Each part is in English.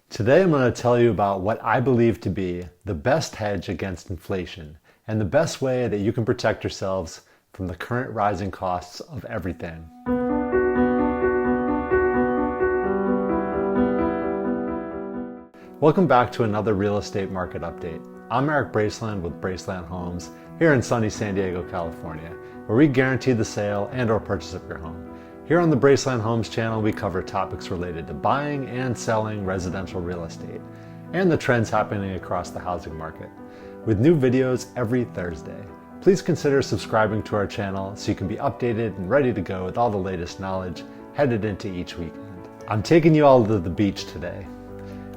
Today I'm going to tell you about what I believe to be the best hedge against inflation and the best way that you can protect yourselves from the current rising costs of everything. Welcome back to another real estate market update. I'm Erik Braceland with Braceland Homes here in sunny San Diego, California, where we guarantee the sale and or purchase of your home. Here on the Braceland Homes channel, we cover topics related to buying and selling residential real estate and the trends happening across the housing market, with new videos every Thursday. Please consider subscribing to our channel so you can be updated and ready to go with all the latest knowledge headed into each weekend. I'm taking you all to the beach today.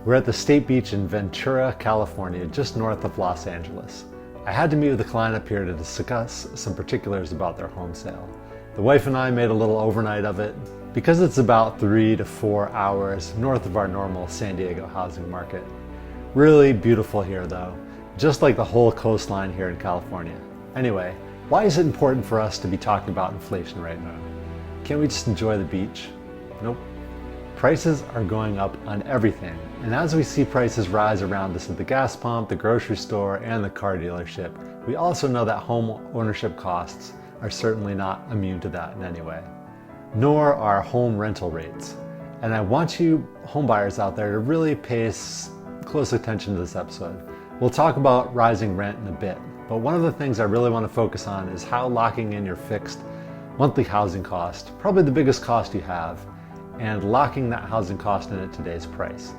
We're at the State Beach in Ventura, California, just north of Los Angeles. I had to meet with a client up here to discuss some particulars about their home sale. The wife and I made a little overnight of it because it's about 3 to 4 hours north of our normal San Diego housing market. Really beautiful here though, just like the whole coastline here in California. Anyway, why is it important for us to be talking about inflation right now? Can't we just enjoy the beach? Nope. Prices are going up on everything, and as we see prices rise around us at the gas pump, the grocery store, and the car dealership, we also know that home ownership costs are certainly not immune to that in any way, nor are home rental rates. And I want you home buyers out there to really pay close attention to this episode. We'll talk about rising rent in a bit, but one of the things I really want to focus on is how locking in your fixed monthly housing cost, probably the biggest cost you have, and locking that housing cost in at today's price,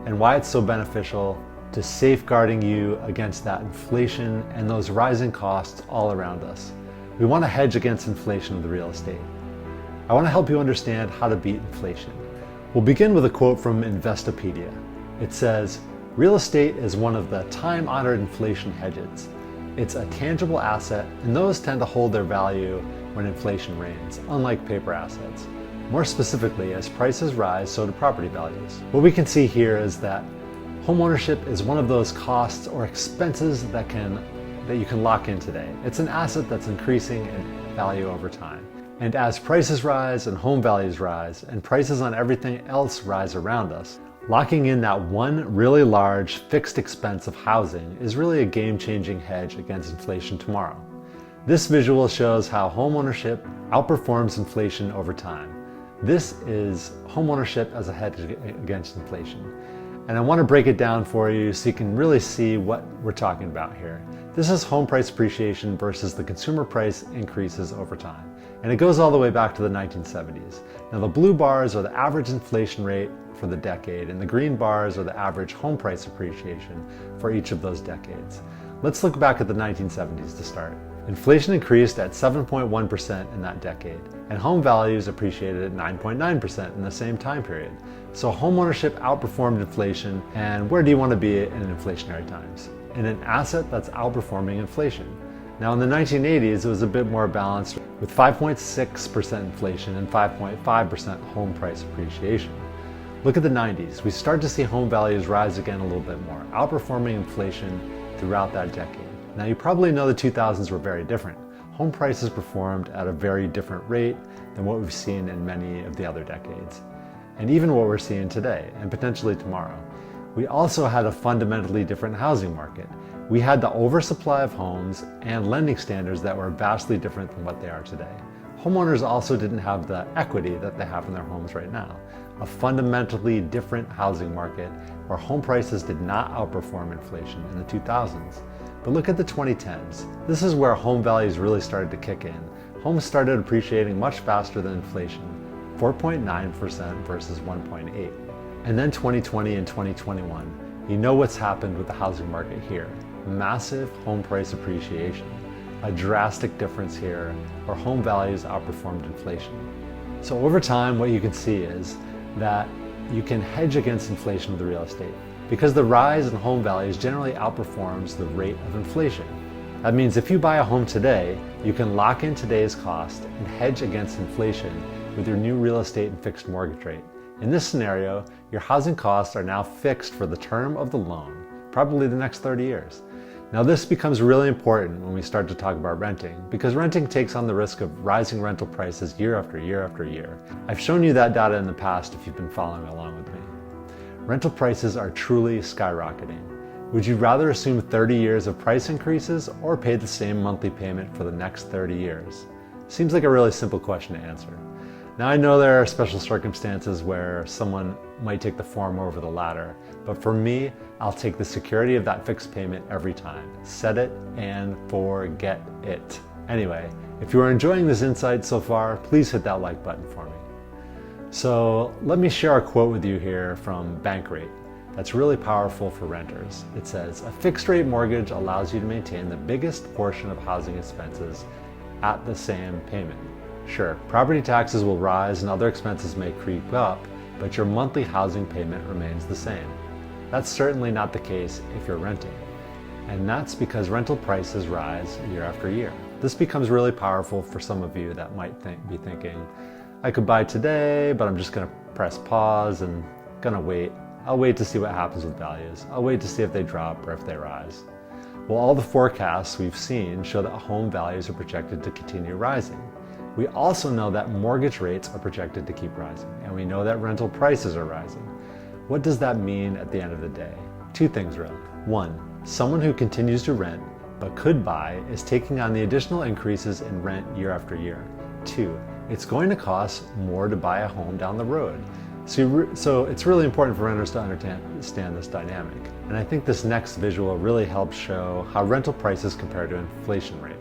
and why it's so beneficial to safeguarding you against that inflation and those rising costs all around us. We want to hedge against inflation of the real estate. I want to help you understand how to beat inflation. We'll begin with a quote from Investopedia. It says, "Real estate is one of the time-honored inflation hedges. It's a tangible asset, and those tend to hold their value when inflation reigns, unlike paper assets. More specifically, as prices rise, so do property values." What we can see here is that homeownership is one of those costs or expenses that you can lock in today. It's an asset that's increasing in value over time. And as prices rise and home values rise and prices on everything else rise around us, locking in that one really large fixed expense of housing is really a game-changing hedge against inflation tomorrow. This visual shows how homeownership outperforms inflation over time. This is homeownership as a hedge against inflation. And I want to break it down for you so you can really see what we're talking about here. This is home price appreciation versus the consumer price increases over time. And it goes all the way back to the 1970s. Now the blue bars are the average inflation rate for the decade, and the green bars are the average home price appreciation for each of those decades. Let's look back at the 1970s to start. Inflation increased at 7.1% in that decade, and home values appreciated at 9.9% in the same time period. So homeownership outperformed inflation, and where do you want to be in inflationary times? In an asset that's outperforming inflation. Now in the 1980s, it was a bit more balanced with 5.6% inflation and 5.5% home price appreciation. Look at the 90s. We start to see home values rise again a little bit more, outperforming inflation throughout that decade. Now you probably know the 2000s were very different. Home prices performed at a very different rate than what we've seen in many of the other decades, and even what we're seeing today and potentially tomorrow. We also had a fundamentally different housing market. We had the oversupply of homes and lending standards that were vastly different than what they are today. Homeowners also didn't have the equity that they have in their homes right now. A fundamentally different housing market where home prices did not outperform inflation in the 2000s. But look at the 2010s. This is where home values really started to kick in. Homes started appreciating much faster than inflation, 4.9% versus 1.8%. And then 2020 and 2021, you know what's happened with the housing market here. Massive home price appreciation. A drastic difference here where home values outperformed inflation. So over time, what you can see is that you can hedge against inflation with the real estate because the rise in home values generally outperforms the rate of inflation. That means if you buy a home today, you can lock in today's cost and hedge against inflation with your new real estate and fixed mortgage rate. In this scenario, your housing costs are now fixed for the term of the loan, probably the next 30 years. Now this becomes really important when we start to talk about renting, because renting takes on the risk of rising rental prices year after year after year. I've shown you that data in the past if you've been following along with me. Rental prices are truly skyrocketing. Would you rather assume 30 years of price increases or pay the same monthly payment for the next 30 years? Seems like a really simple question to answer. Now I know there are special circumstances where someone might take the former over the latter, but for me, I'll take the security of that fixed payment every time. Set it and forget it. Anyway, if you are enjoying this insight so far, please hit that like button for me. So let me share a quote with you here from Bankrate that's really powerful for renters. It says, "A fixed rate mortgage allows you to maintain the biggest portion of housing expenses at the same payment. Sure, property taxes will rise and other expenses may creep up, but your monthly housing payment remains the same. That's certainly not the case if you're renting. And that's because rental prices rise year after year." This becomes really powerful for some of you that might be thinking, I could buy today, but I'm just gonna press pause and gonna wait. I'll wait to see what happens with values. I'll wait to see if they drop or if they rise. Well, all the forecasts we've seen show that home values are projected to continue rising. We also know that mortgage rates are projected to keep rising, and we know that rental prices are rising. What does that mean at the end of the day? Two things really. One, someone who continues to rent but could buy is taking on the additional increases in rent year after year. Two, it's going to cost more to buy a home down the road. So it's really important for renters to understand this dynamic. And I think this next visual really helps show how rental prices compare to inflation rate.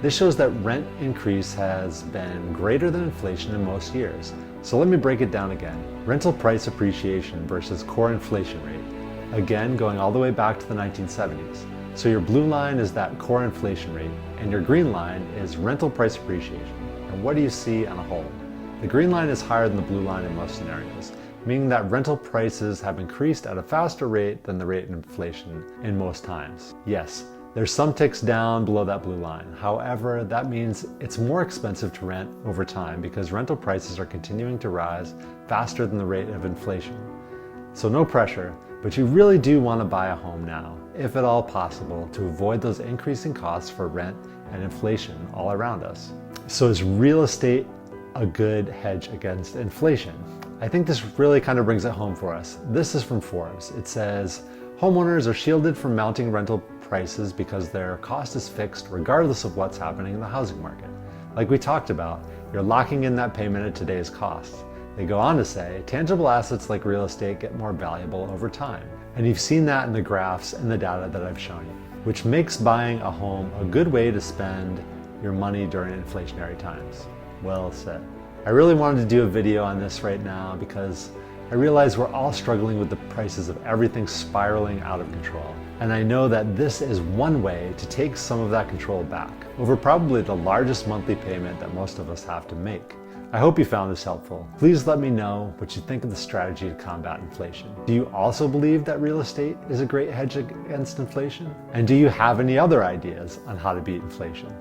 This shows that rent increase has been greater than inflation in most years. So let me break it down again. Rental price appreciation versus core inflation rate. Again, going all the way back to the 1970s. So your blue line is that core inflation rate, and your green line is rental price appreciation. And what do you see on a whole? The green line is higher than the blue line in most scenarios, meaning that rental prices have increased at a faster rate than the rate of inflation in most times. Yes, there's some ticks down below that blue line. However, that means it's more expensive to rent over time because rental prices are continuing to rise faster than the rate of inflation. So no pressure, but you really do want to buy a home now, if at all possible, to avoid those increasing costs for rent and inflation all around us. So is real estate a good hedge against inflation? I think this really kind of brings it home for us. This is from Forbes. It says, homeowners are shielded from mounting rental prices because their cost is fixed regardless of what's happening in the housing market. Like we talked about, you're locking in that payment at today's cost. They go on to say, tangible assets like real estate get more valuable over time. And you've seen that in the graphs and the data that I've shown you, which makes buying a home a good way to spend your money during inflationary times. Well said. I really wanted to do a video on this right now because I realize we're all struggling with the prices of everything spiraling out of control. And I know that this is one way to take some of that control back over probably the largest monthly payment that most of us have to make. I hope you found this helpful. Please let me know what you think of the strategy to combat inflation. Do you also believe that real estate is a great hedge against inflation? And do you have any other ideas on how to beat inflation?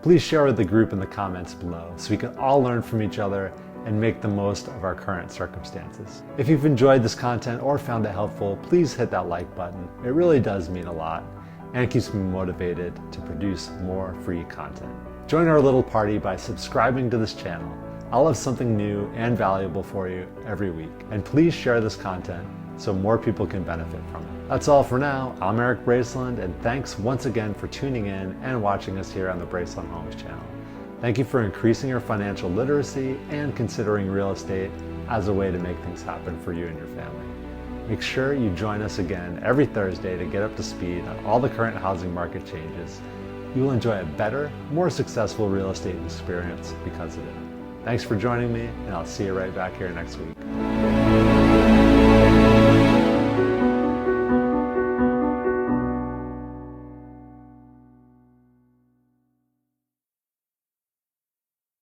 Please share with the group in the comments below so we can all learn from each other and make the most of our current circumstances. If you've enjoyed this content or found it helpful, please hit that like button. It really does mean a lot and it keeps me motivated to produce more free content. Join our little party by subscribing to this channel. I'll have something new and valuable for you every week. And please share this content so more people can benefit from it. That's all for now. I'm Erik Braceland, and thanks once again for tuning in and watching us here on the Braceland Homes channel. Thank you for increasing your financial literacy and considering real estate as a way to make things happen for you and your family. Make sure you join us again every Thursday to get up to speed on all the current housing market changes. You will enjoy a better, more successful real estate experience because of it. Thanks for joining me, and I'll see you right back here next week.